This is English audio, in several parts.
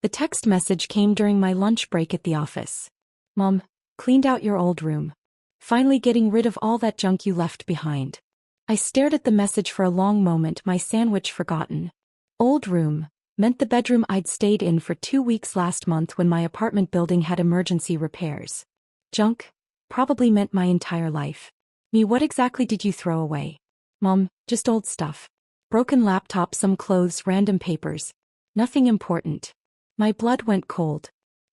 The text message came during my lunch break at the office. Mom, cleaned out your old room. Finally getting rid of all that junk you left behind. I stared at the message for a long moment, my sandwich forgotten. Old room meant the bedroom I'd stayed in for 2 weeks last month when my apartment building had emergency repairs. Junk probably meant my entire life. Me, what exactly did you throw away? Mom, just old stuff. Broken laptop, some clothes, random papers. Nothing important. My blood went cold.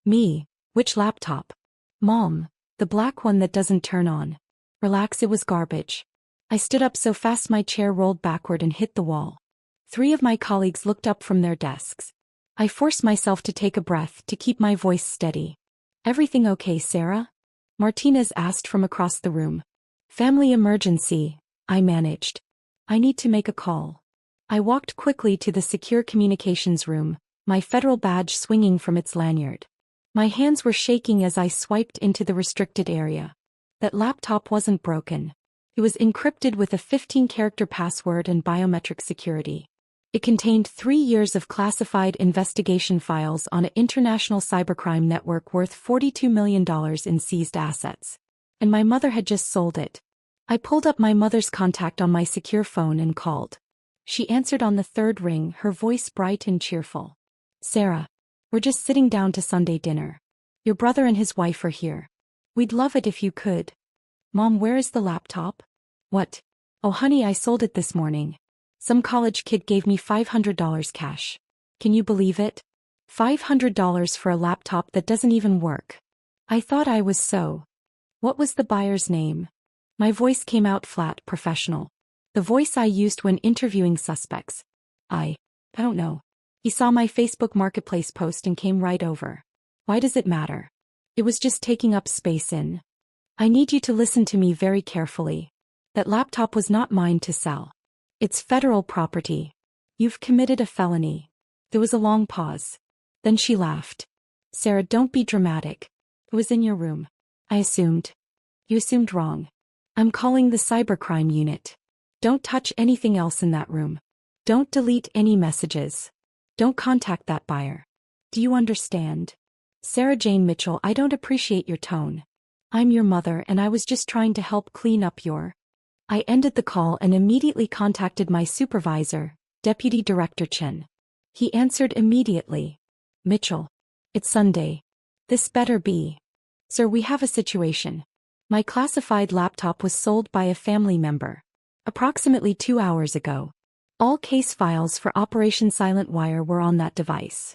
Me, which laptop? Mom, the black one that doesn't turn on. Relax, it was garbage. I stood up so fast my chair rolled backward and hit the wall. 3 of my colleagues looked up from their desks. I forced myself to take a breath to keep my voice steady. Everything okay, Sarah? Martinez asked from across the room. Family emergency, I managed. I need to make a call. I walked quickly to the secure communications room, my federal badge swinging from its lanyard. My hands were shaking as I swiped into the restricted area. That laptop wasn't broken. It was encrypted with a 15-character password and biometric security. It contained 3 years of classified investigation files on an international cybercrime network worth $42 million in seized assets. And my mother had just sold it. I pulled up my mother's contact on my secure phone and called. She answered on the 3rd ring, her voice bright and cheerful. Sarah, we're just sitting down to Sunday dinner. Your brother and his wife are here. We'd love it if you could. Mom, where is the laptop? What? Oh honey, I sold it this morning. Some college kid gave me $500 cash. Can you believe it? $500 for a laptop that doesn't even work. I thought I was so. What was the buyer's name? My voice came out flat, professional. The voice I used when interviewing suspects. I don't know. He saw my Facebook Marketplace post and came right over. Why does it matter? It was just taking up space in. I need you to listen to me very carefully. That laptop was not mine to sell. It's federal property. You've committed a felony. There was a long pause. Then she laughed. Sarah, don't be dramatic. It was in your room. I assumed. You assumed wrong. I'm calling the cybercrime unit. Don't touch anything else in that room. Don't delete any messages. Don't contact that buyer. Do you understand? Sarah Jane Mitchell, I don't appreciate your tone. I'm your mother and I was just trying to help clean up your... I ended the call and immediately contacted my supervisor, Deputy Director Chen. He answered immediately. Mitchell. It's Sunday. This better be. Sir, we have a situation. My classified laptop was sold by a family member. Approximately 2 hours ago. All case files for Operation Silent Wire were on that device.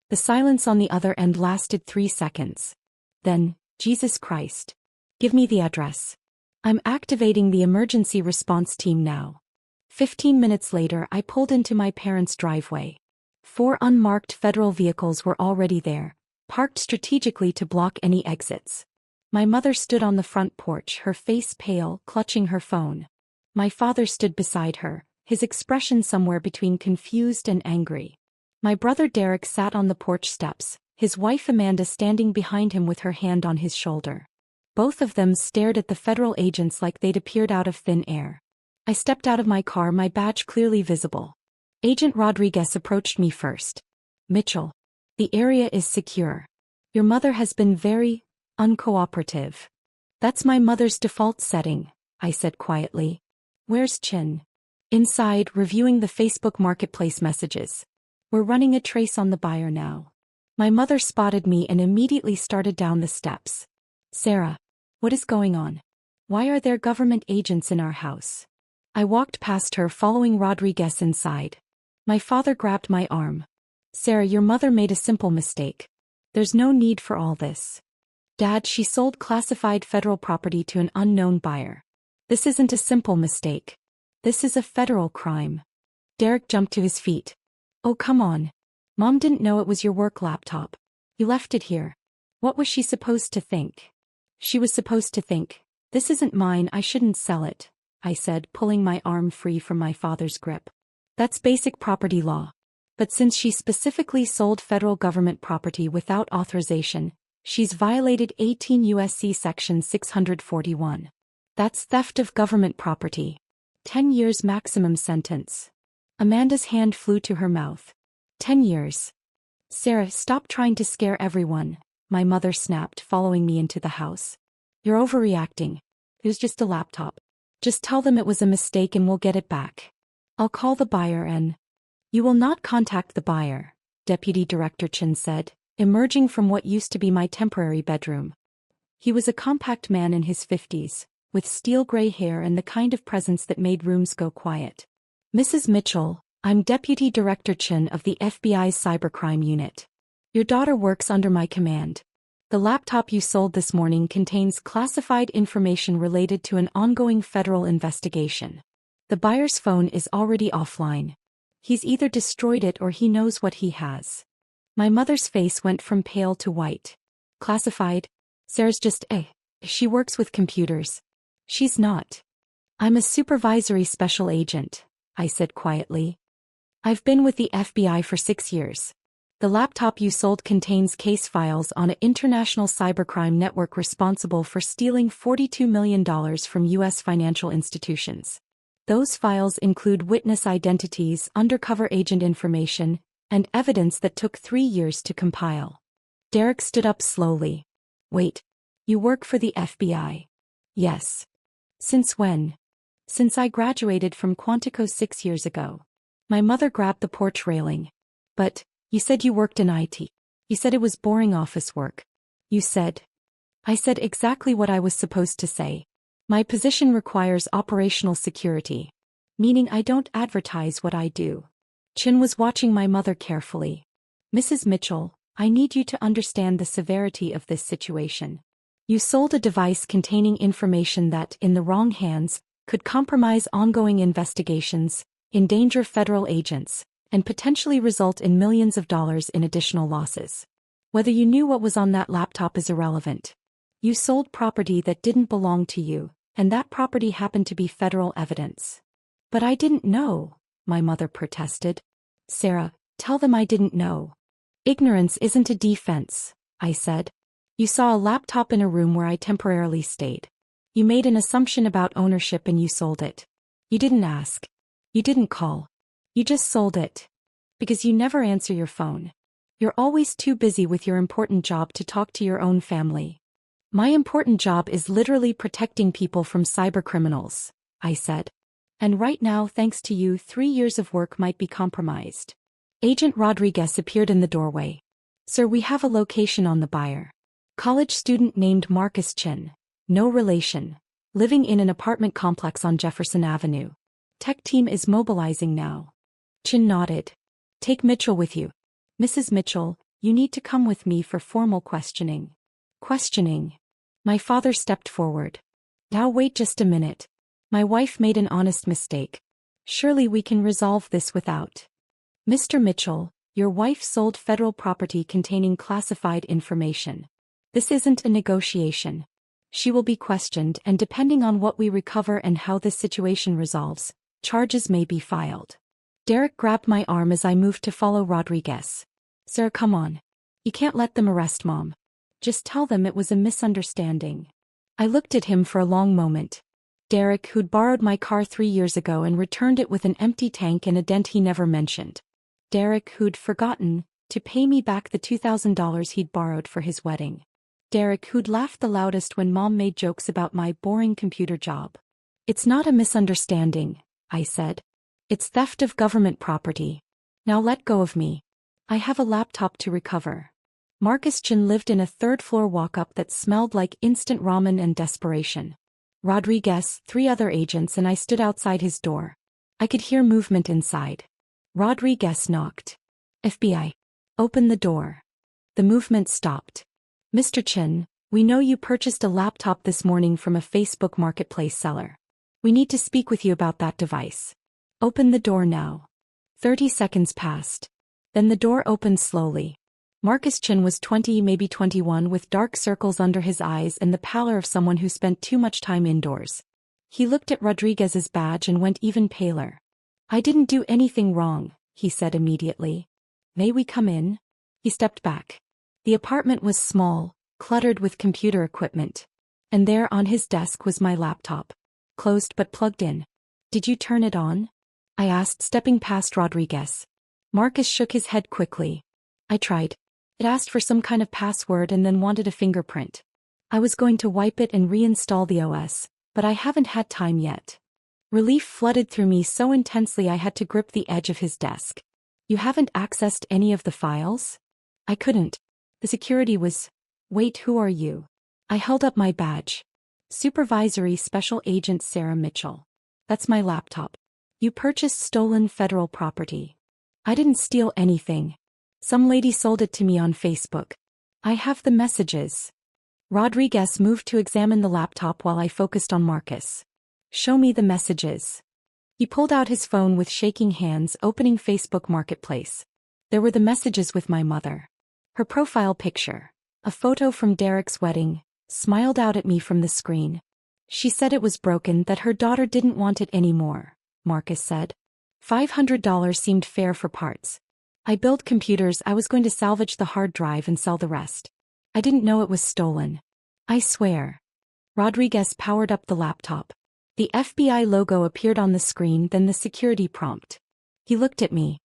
The silence on the other end lasted 3 seconds. Then, Jesus Christ. Give me the address. I'm activating the emergency response team now. 15 minutes later, I pulled into my parents' driveway. 4 unmarked federal vehicles were already there, parked strategically to block any exits. My mother stood on the front porch, her face pale, clutching her phone. My father stood beside her, his expression somewhere between confused and angry. My brother Derek sat on the porch steps, his wife Amanda standing behind him with her hand on his shoulder. Both of them stared at the federal agents like they'd appeared out of thin air. I stepped out of my car, my badge clearly visible. Agent Rodriguez approached me first. Mitchell. The area is secure. Your mother has been very uncooperative. That's my mother's default setting, I said quietly. Where's Chin? Inside, reviewing the Facebook Marketplace messages. We're running a trace on the buyer now. My mother spotted me and immediately started down the steps. Sarah. What is going on? Why are there government agents in our house? I walked past her, following Rodriguez inside. My father grabbed my arm. Sarah, your mother made a simple mistake. There's no need for all this. Dad, she sold classified federal property to an unknown buyer. This isn't a simple mistake. This is a federal crime. Derek jumped to his feet. Oh, come on. Mom didn't know it was your work laptop. You left it here. What was she supposed to think? She was supposed to think, this isn't mine, I shouldn't sell it, I said, pulling my arm free from my father's grip. That's basic property law. But since she specifically sold federal government property without authorization, she's violated 18 U.S.C. Section 641. That's theft of government property. 10 years maximum sentence. Amanda's hand flew to her mouth. 10 years. Sarah, stop trying to scare everyone, my mother snapped, following me into the house. You're overreacting. It was just a laptop. Just tell them it was a mistake and we'll get it back. I'll call the buyer and... You will not contact the buyer, Deputy Director Chin said, emerging from what used to be my temporary bedroom. He was a compact man in his 50s, with steel-gray hair and the kind of presence that made rooms go quiet. Mrs. Mitchell, I'm Deputy Director Chin of the FBI's Cybercrime Unit. Your daughter works under my command. The laptop you sold this morning contains classified information related to an ongoing federal investigation. The buyer's phone is already offline. He's either destroyed it or he knows what he has. My mother's face went from pale to white. Classified? Sarah's just she works with computers. She's not. I'm a supervisory special agent, I said quietly. I've been with the FBI for 6 years. The laptop you sold contains case files on an international cybercrime network responsible for stealing $42 million from U.S. financial institutions. Those files include witness identities, undercover agent information, and evidence that took 3 years to compile. Derek stood up slowly. Wait. You work for the FBI? Yes. Since when? Since I graduated from Quantico 6 years ago. My mother grabbed the porch railing. But, you said you worked in IT. You said it was boring office work. You said. I said exactly what I was supposed to say. My position requires operational security. Meaning I don't advertise what I do. Chin was watching my mother carefully. Mrs. Mitchell, I need you to understand the severity of this situation. You sold a device containing information that, in the wrong hands, could compromise ongoing investigations, endanger federal agents, and potentially result in millions of dollars in additional losses. Whether you knew what was on that laptop is irrelevant. You sold property that didn't belong to you, and that property happened to be federal evidence. But I didn't know, my mother protested. Sarah, tell them I didn't know. Ignorance isn't a defense, I said. You saw a laptop in a room where I temporarily stayed. You made an assumption about ownership and you sold it. You didn't ask. You didn't call. You just sold it. Because you never answer your phone. You're always too busy with your important job to talk to your own family. My important job is literally protecting people from cybercriminals, I said. And right now, thanks to you, 3 years of work might be compromised. Agent Rodriguez appeared in the doorway. Sir, we have a location on the buyer. College student named Marcus Chin. No relation. Living in an apartment complex on Jefferson Avenue. Tech team is mobilizing now. Chin nodded. Take Mitchell with you. Mrs. Mitchell, you need to come with me for formal questioning. Questioning. My father stepped forward. Now wait just a minute. My wife made an honest mistake. Surely we can resolve this without. Mr. Mitchell, your wife sold federal property containing classified information. This isn't a negotiation. She will be questioned, and depending on what we recover and how this situation resolves, charges may be filed. Derek grabbed my arm as I moved to follow Rodriguez. Sir, come on. You can't let them arrest Mom. Just tell them it was a misunderstanding. I looked at him for a long moment. Derek, who'd borrowed my car 3 years ago and returned it with an empty tank and a dent he never mentioned. Derek, who'd forgotten to pay me back the $2,000 he'd borrowed for his wedding. Derek, who'd laughed the loudest when Mom made jokes about my boring computer job. It's not a misunderstanding, I said. It's theft of government property. Now let go of me. I have a laptop to recover. Marcus Chin lived in a third-floor walk-up that smelled like instant ramen and desperation. Rodriguez, 3 other agents, and I stood outside his door. I could hear movement inside. Rodriguez knocked. FBI. Open the door. The movement stopped. Mr. Chin, we know you purchased a laptop this morning from a Facebook Marketplace seller. We need to speak with you about that device. Open the door now. 30 seconds passed. Then the door opened slowly. Marcus Chin was 20, maybe 21, with dark circles under his eyes and the pallor of someone who spent too much time indoors. He looked at Rodriguez's badge and went even paler. I didn't do anything wrong, he said immediately. May we come in? He stepped back. The apartment was small, cluttered with computer equipment. And there on his desk was my laptop. Closed but plugged in. Did you turn it on? I asked, stepping past Rodriguez. Marcus shook his head quickly. I tried. It asked for some kind of password and then wanted a fingerprint. I was going to wipe it and reinstall the OS, but I haven't had time yet. Relief flooded through me so intensely I had to grip the edge of his desk. You haven't accessed any of the files? I couldn't. The security was... Wait, who are you? I held up my badge. Supervisory Special Agent Sarah Mitchell. That's my laptop. You purchased stolen federal property. I didn't steal anything. Some lady sold it to me on Facebook. I have the messages. Rodriguez moved to examine the laptop while I focused on Marcus. Show me the messages. He pulled out his phone with shaking hands, opening Facebook Marketplace. There were the messages with my mother. Her profile picture, a photo from Derek's wedding, smiled out at me from the screen. She said it was broken, that her daughter didn't want it anymore, Marcus said. $500 seemed fair for parts. I built computers. I was going to salvage the hard drive and sell the rest. I didn't know it was stolen. I swear. Rodriguez powered up the laptop. The FBI logo appeared on the screen, then the security prompt. He looked at me.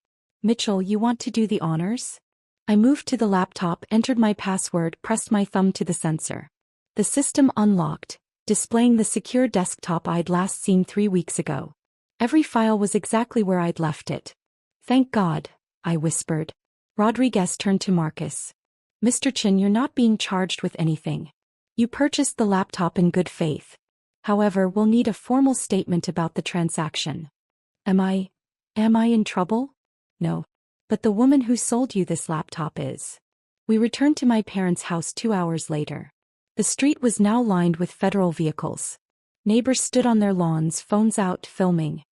Mitchell, you want to do the honors? I moved to the laptop, entered my password, pressed my thumb to the sensor. The system unlocked, displaying the secure desktop I'd last seen 3 weeks ago. Every file was exactly where I'd left it. Thank God, I whispered. Rodriguez turned to Marcus. Mr. Chin, you're not being charged with anything. You purchased the laptop in good faith. However, we'll need a formal statement about the transaction. Am I in trouble? No. But the woman who sold you this laptop is. We returned to my parents' house 2 hours later. The street was now lined with federal vehicles. Neighbors stood on their lawns, phones out, filming.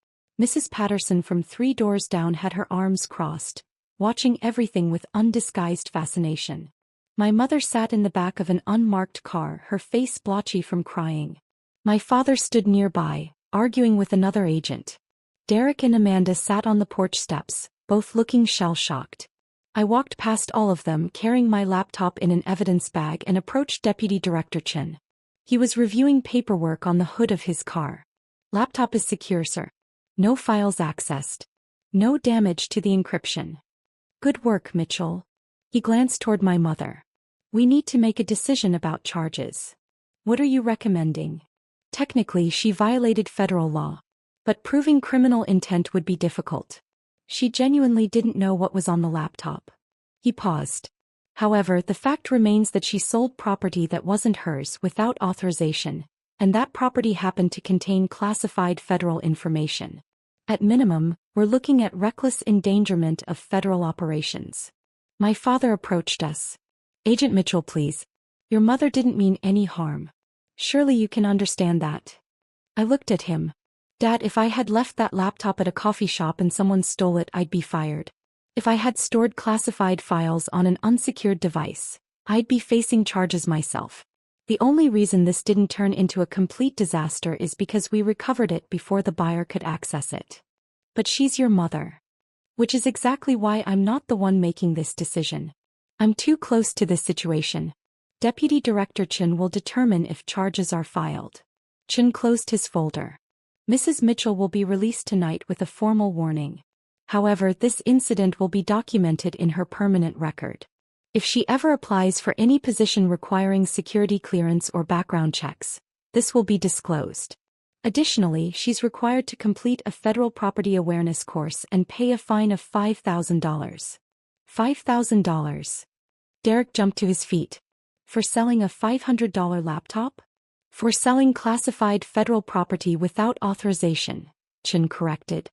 Mrs. Patterson from 3 doors down had her arms crossed, watching everything with undisguised fascination. My mother sat in the back of an unmarked car, her face blotchy from crying. My father stood nearby, arguing with another agent. Derek and Amanda sat on the porch steps, both looking shell-shocked. I walked past all of them, carrying my laptop in an evidence bag, and approached Deputy Director Chin. He was reviewing paperwork on the hood of his car. Laptop is secure, sir. No files accessed. No damage to the encryption. Good work, Mitchell. He glanced toward my mother. We need to make a decision about charges. What are you recommending? Technically, she violated federal law. But proving criminal intent would be difficult. She genuinely didn't know what was on the laptop. He paused. However, the fact remains that she sold property that wasn't hers without authorization, and that property happened to contain classified federal information. At minimum, we're looking at reckless endangerment of federal operations. My father approached us. Agent Mitchell, please. Your mother didn't mean any harm. Surely you can understand that. I looked at him. Dad, if I had left that laptop at a coffee shop and someone stole it, I'd be fired. If I had stored classified files on an unsecured device, I'd be facing charges myself. The only reason this didn't turn into a complete disaster is because we recovered it before the buyer could access it. But she's your mother. Which is exactly why I'm not the one making this decision. I'm too close to this situation. Deputy Director Chin will determine if charges are filed. Chin closed his folder. Mrs. Mitchell will be released tonight with a formal warning. However, this incident will be documented in her permanent record. If she ever applies for any position requiring security clearance or background checks, this will be disclosed. Additionally, she's required to complete a federal property awareness course and pay a fine of $5,000. $5,000. Derek jumped to his feet. For selling a $500 laptop? For selling classified federal property without authorization, Chin corrected.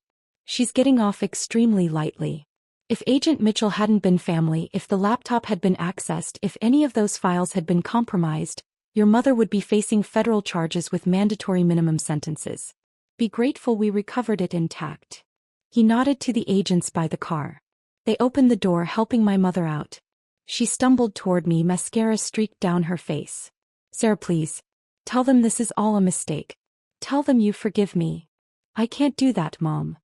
She's getting off extremely lightly. If Agent Mitchell hadn't been family, if the laptop had been accessed, if any of those files had been compromised, your mother would be facing federal charges with mandatory minimum sentences. Be grateful we recovered it intact. He nodded to the agents by the car. They opened the door, helping my mother out. She stumbled toward me, mascara streaked down her face. Sarah, please. Tell them this is all a mistake. Tell them you forgive me. I can't do that, Mom.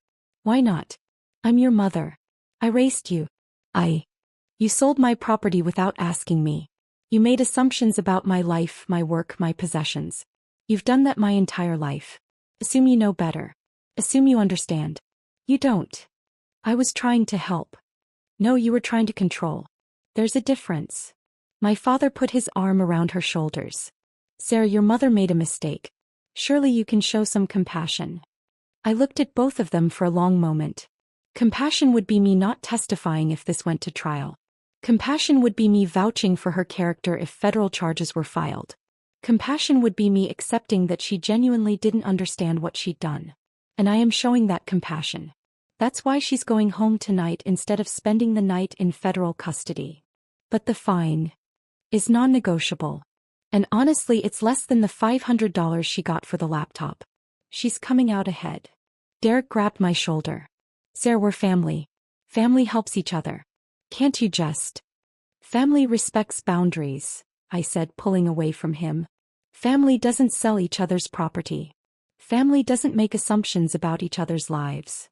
Why not? I'm your mother. I raised you. You sold my property without asking me. You made assumptions about my life, my work, my possessions. You've done that my entire life. Assume you know better. Assume you understand. You don't. I was trying to help. No, you were trying to control. There's a difference. My father put his arm around her shoulders. Sarah, your mother made a mistake. Surely you can show some compassion. I looked at both of them for a long moment. Compassion would be me not testifying if this went to trial. Compassion would be me vouching for her character if federal charges were filed. Compassion would be me accepting that she genuinely didn't understand what she'd done. And I am showing that compassion. That's why she's going home tonight instead of spending the night in federal custody. But the fine is non-negotiable. And honestly, it's less than the $500 she got for the laptop. She's coming out ahead. Derek grabbed my shoulder. Sarah, we're family. Family helps each other. Can't you just? Family respects boundaries, I said, pulling away from him. Family doesn't sell each other's property. Family doesn't make assumptions about each other's lives.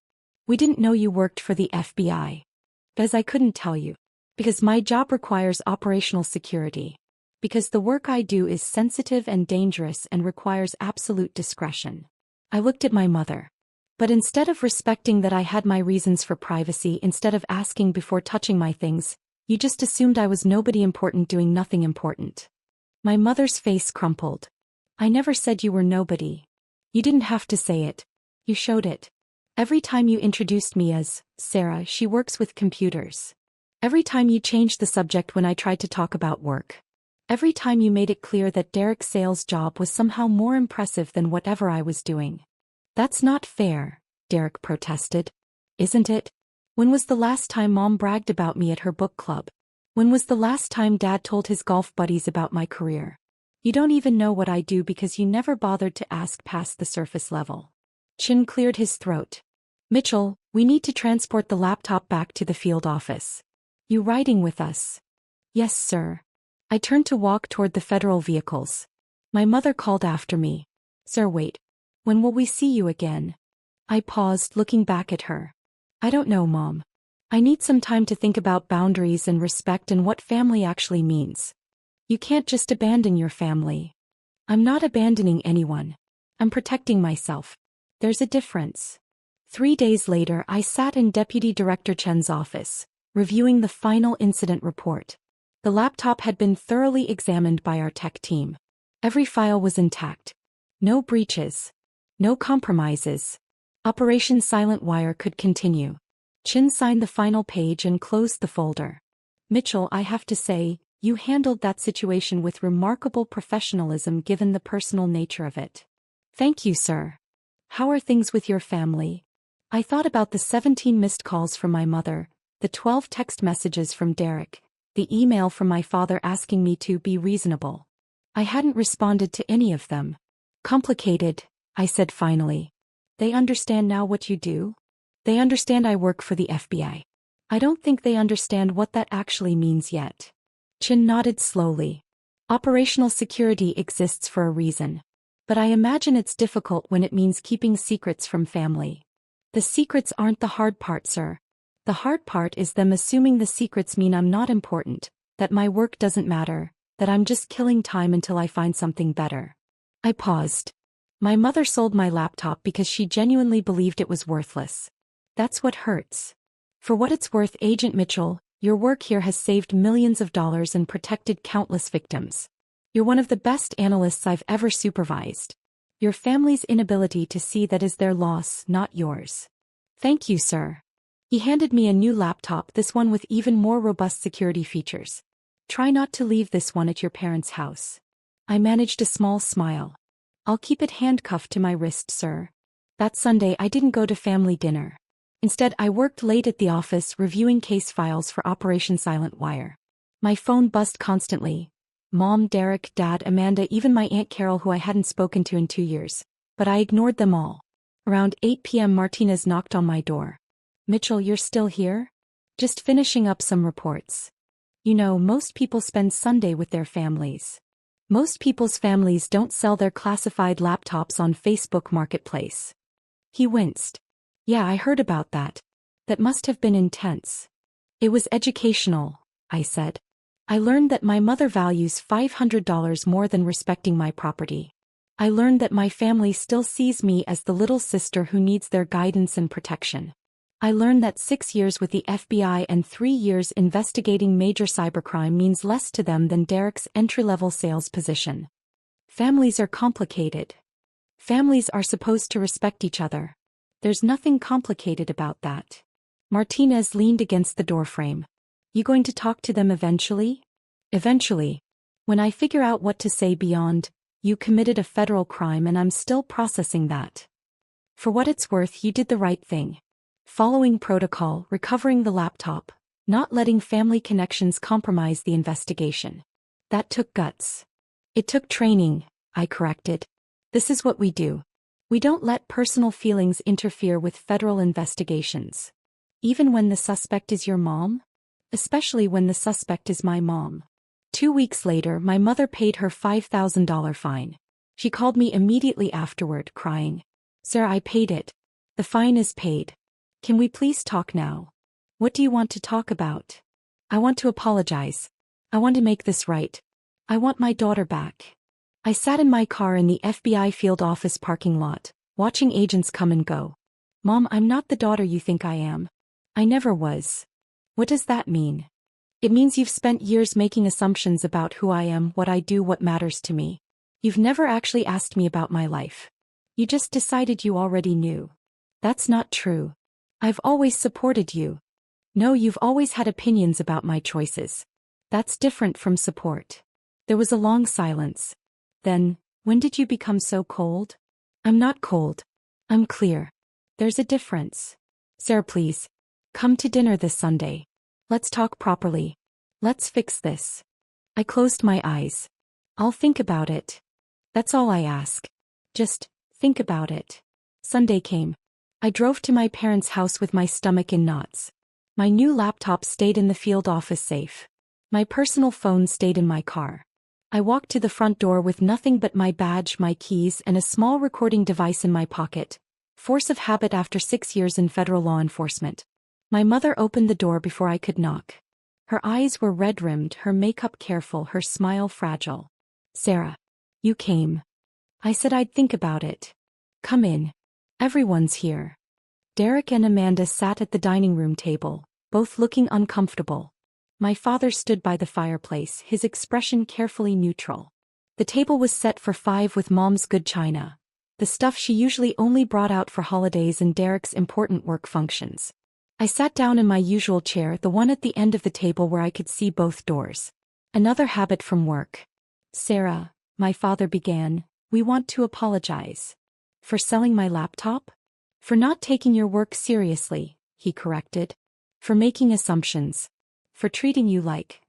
We didn't know you worked for the FBI. Because I couldn't tell you. Because my job requires operational security. Because the work I do is sensitive and dangerous and requires absolute discretion. I looked at my mother. But instead of respecting that I had my reasons for privacy, instead of asking before touching my things, you just assumed I was nobody important doing nothing important. My mother's face crumpled. I never said you were nobody. You didn't have to say it. You showed it. Every time you introduced me as Sarah, she works with computers. Every time you changed the subject when I tried to talk about work. Every time you made it clear that Derek's sales job was somehow more impressive than whatever I was doing. That's not fair, Derek protested. Isn't it? When was the last time Mom bragged about me at her book club? When was the last time Dad told his golf buddies about my career? You don't even know what I do because you never bothered to ask past the surface level. Chin cleared his throat. Mitchell, we need to transport the laptop back to the field office. You riding with us? Yes, sir. I turned to walk toward the federal vehicles. My mother called after me. Sir, wait. When will we see you again? I paused, looking back at her. I don't know, Mom. I need some time to think about boundaries and respect and what family actually means. You can't just abandon your family. I'm not abandoning anyone. I'm protecting myself. There's a difference. 3 days later, I sat in Deputy Director Chen's office, reviewing the final incident report. The laptop had been thoroughly examined by our tech team. Every file was intact. No breaches. No compromises. Operation Silent Wire could continue. Chin signed the final page and closed the folder. Mitchell, I have to say, you handled that situation with remarkable professionalism given the personal nature of it. Thank you, sir. How are things with your family? I thought about the 17 missed calls from my mother, the 12 text messages from Derek, the email from my father asking me to be reasonable. I hadn't responded to any of them. Complicated, I said finally. They understand now what you do? They understand I work for the FBI. I don't think they understand what that actually means yet. Chin nodded slowly. Operational security exists for a reason. But I imagine it's difficult when it means keeping secrets from family. The secrets aren't the hard part, sir. The hard part is them assuming the secrets mean I'm not important, that my work doesn't matter, that I'm just killing time until I find something better. I paused. My mother sold my laptop because she genuinely believed it was worthless. That's what hurts. For what it's worth, Agent Mitchell, your work here has saved millions of dollars and protected countless victims. You're one of the best analysts I've ever supervised. Your family's inability to see that is their loss, not yours. Thank you, sir. He handed me a new laptop, this one with even more robust security features. Try not to leave this one at your parents' house. I managed a small smile. I'll keep it handcuffed to my wrist, sir. That Sunday I didn't go to family dinner. Instead, I worked late at the office reviewing case files for Operation Silent Wire. My phone buzzed constantly. Mom, Derek, Dad, Amanda, even my Aunt Carol, who I hadn't spoken to in 2 years. But I ignored them all. Around 8 p.m. Martinez knocked on my door. Mitchell, you're still here? Just finishing up some reports. You know, most people spend Sunday with their families. Most people's families don't sell their classified laptops on Facebook Marketplace. He winced. Yeah, I heard about that. That must have been intense. It was educational, I said. I learned that my mother values $500 more than respecting my property. I learned that my family still sees me as the little sister who needs their guidance and protection. I learned that 6 years with the FBI and 3 years investigating major cybercrime means less to them than Derek's entry-level sales position. Families are complicated. Families are supposed to respect each other. There's nothing complicated about that. Martinez leaned against the doorframe. You going to talk to them eventually? Eventually. When I figure out what to say beyond, you committed a federal crime and I'm still processing that. For what it's worth, you did the right thing. Following protocol, recovering the laptop, not letting family connections compromise the investigation. That took guts. It took training, I corrected. This is what we do. We don't let personal feelings interfere with federal investigations. Even when the suspect is your mom? Especially when the suspect is my mom. 2 weeks later, my mother paid her $5,000 fine. She called me immediately afterward, crying. Sarah, I paid it. The fine is paid. Can we please talk now? What do you want to talk about? I want to apologize. I want to make this right. I want my daughter back. I sat in my car in the FBI field office parking lot, watching agents come and go. Mom, I'm not the daughter you think I am. I never was. What does that mean? It means you've spent years making assumptions about who I am, what I do, what matters to me. You've never actually asked me about my life. You just decided you already knew. That's not true. I've always supported you. No, you've always had opinions about my choices. That's different from support. There was a long silence. Then, when did you become so cold? I'm not cold. I'm clear. There's a difference. Sarah, please. Come to dinner this Sunday. Let's talk properly. Let's fix this. I closed my eyes. I'll think about it. That's all I ask. Just think about it. Sunday came. I drove to my parents' house with my stomach in knots. My new laptop stayed in the field office safe. My personal phone stayed in my car. I walked to the front door with nothing but my badge, my keys, and a small recording device in my pocket. Force of habit after 6 years in federal law enforcement. My mother opened the door before I could knock. Her eyes were red-rimmed, her makeup careful, her smile fragile. Sarah. You came. I said I'd think about it. Come in. Everyone's here. Derek and Amanda sat at the dining room table, both looking uncomfortable. My father stood by the fireplace, his expression carefully neutral. The table was set for 5 with Mom's good china. The stuff she usually only brought out for holidays and Derek's important work functions. I sat down in my usual chair, the one at the end of the table where I could see both doors. Another habit from work. Sarah, my father began, we want to apologize. For selling my laptop? For not taking your work seriously, he corrected. For making assumptions. For treating you like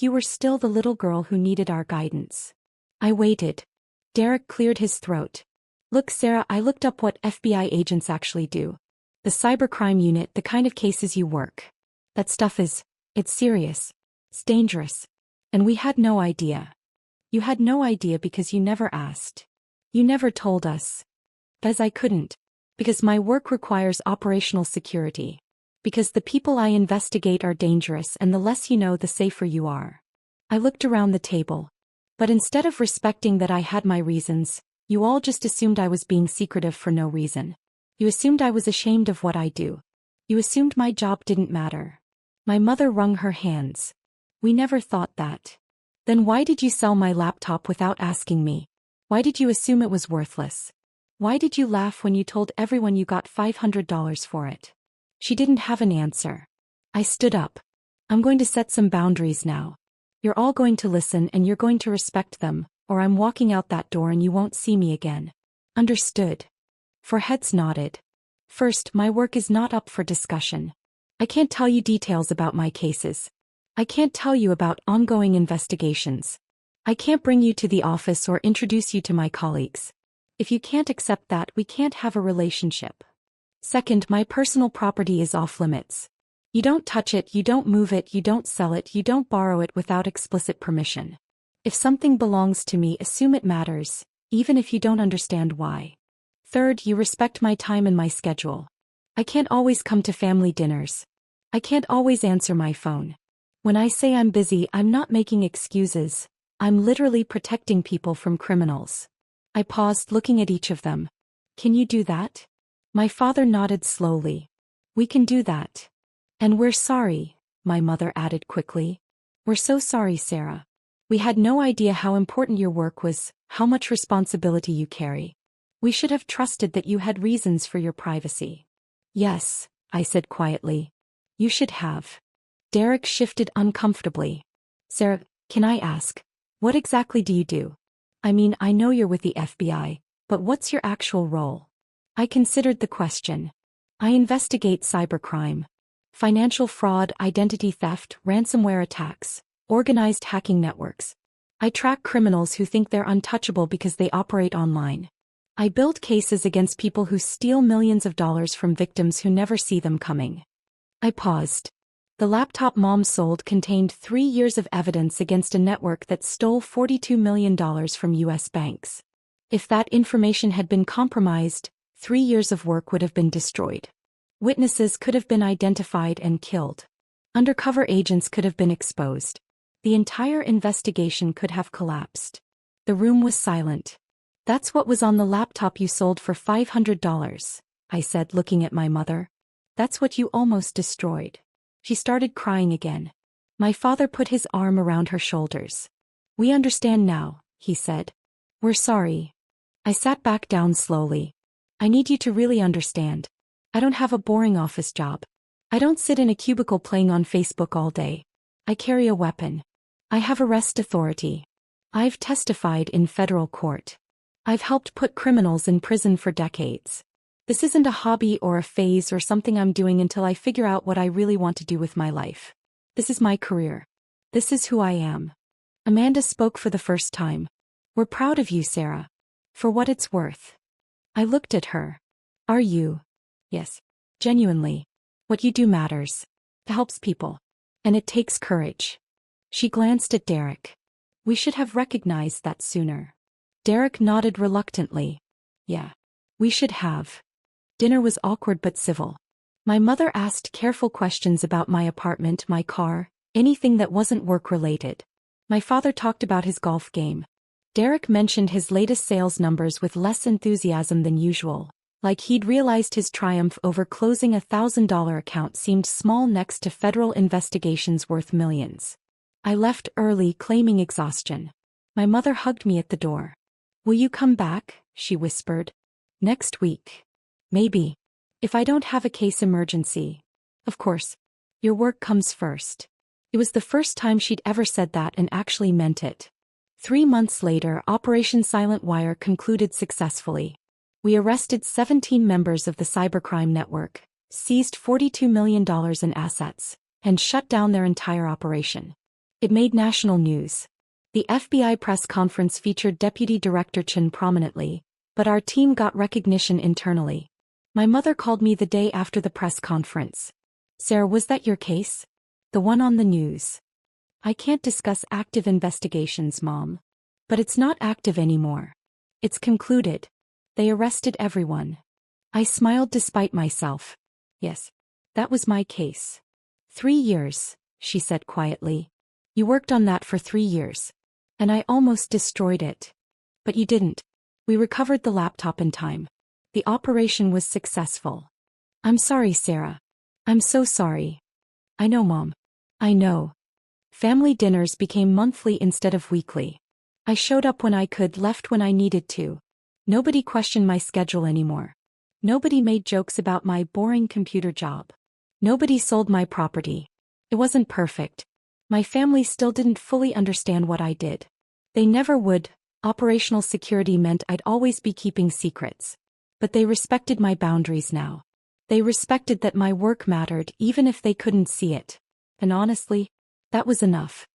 you were still the little girl who needed our guidance. I waited. Derek cleared his throat. Look, Sarah, I looked up what FBI agents actually do. The cybercrime unit, the kind of cases you work. That stuff it's serious. It's dangerous. And we had no idea. You had no idea because you never asked. You never told us. Because I couldn't. Because my work requires operational security. Because the people I investigate are dangerous and the less you know the safer you are. I looked around the table. But instead of respecting that I had my reasons, you all just assumed I was being secretive for no reason. You assumed I was ashamed of what I do. You assumed my job didn't matter. My mother wrung her hands. We never thought that. Then why did you sell my laptop without asking me? Why did you assume it was worthless? Why did you laugh when you told everyone you got $500 for it? She didn't have an answer. I stood up. I'm going to set some boundaries now. You're all going to listen and you're going to respect them, or I'm walking out that door and you won't see me again. Understood. 4 heads nodded. First, my work is not up for discussion. I can't tell you details about my cases. I can't tell you about ongoing investigations. I can't bring you to the office or introduce you to my colleagues. If you can't accept that, we can't have a relationship. Second, my personal property is off limits. You don't touch it, you don't move it, you don't sell it, you don't borrow it without explicit permission. If something belongs to me, assume it matters, even if you don't understand why. Third, you respect my time and my schedule. I can't always come to family dinners. I can't always answer my phone. When I say I'm busy, I'm not making excuses. I'm literally protecting people from criminals. I paused, looking at each of them. Can you do that? My father nodded slowly. We can do that. And we're sorry, my mother added quickly. We're so sorry, Sarah. We had no idea how important your work was, how much responsibility you carry. We should have trusted that you had reasons for your privacy. Yes, I said quietly. You should have. Derek shifted uncomfortably. Sarah, can I ask, what exactly do you do? I mean, I know you're with the FBI, but what's your actual role? I considered the question. I investigate cybercrime. Financial fraud, identity theft, ransomware attacks, organized hacking networks. I track criminals who think they're untouchable because they operate online. I build cases against people who steal millions of dollars from victims who never see them coming. I paused. The laptop Mom sold contained 3 years of evidence against a network that stole $42 million from U.S. banks. If that information had been compromised, 3 years of work would have been destroyed. Witnesses could have been identified and killed. Undercover agents could have been exposed. The entire investigation could have collapsed. The room was silent. That's what was on the laptop you sold for $500, I said, looking at my mother. That's what you almost destroyed. She started crying again. My father put his arm around her shoulders. We understand now, he said. We're sorry. I sat back down slowly. I need you to really understand. I don't have a boring office job. I don't sit in a cubicle playing on Facebook all day. I carry a weapon. I have arrest authority. I've testified in federal court. I've helped put criminals in prison for decades. This isn't a hobby or a phase or something I'm doing until I figure out what I really want to do with my life. This is my career. This is who I am. Amanda spoke for the first time. We're proud of you, Sarah. For what it's worth. I looked at her. Are you? Yes. Genuinely. What you do matters. It helps people. And it takes courage. She glanced at Derek. We should have recognized that sooner. Derek nodded reluctantly. Yeah. We should have. Dinner was awkward but civil. My mother asked careful questions about my apartment, my car, anything that wasn't work-related. My father talked about his golf game. Derek mentioned his latest sales numbers with less enthusiasm than usual, like he'd realized his triumph over closing a $1,000 account seemed small next to federal investigations worth millions. I left early, claiming exhaustion. My mother hugged me at the door. Will you come back? She whispered. Next week. Maybe. If I don't have a case emergency. Of course. Your work comes first. It was the first time she'd ever said that and actually meant it. 3 months later, Operation Silent Wire concluded successfully. We arrested 17 members of the cybercrime network, seized $42 million in assets, and shut down their entire operation. It made national news. The FBI press conference featured Deputy Director Chen prominently, but our team got recognition internally. My mother called me the day after the press conference. Sarah, was that your case? The one on the news. I can't discuss active investigations, Mom. But it's not active anymore. It's concluded. They arrested everyone. I smiled despite myself. Yes. That was my case. 3 years, she said quietly. You worked on that for 3 years. And I almost destroyed it. But you didn't. We recovered the laptop in time. The operation was successful. I'm sorry, Sarah. I'm so sorry. I know, Mom. I know. Family dinners became monthly instead of weekly. I showed up when I could, left when I needed to. Nobody questioned my schedule anymore. Nobody made jokes about my boring computer job. Nobody sold my property. It wasn't perfect. My family still didn't fully understand what I did. They never would. Operational security meant I'd always be keeping secrets. But they respected my boundaries now. They respected that my work mattered even if they couldn't see it. And honestly, that was enough.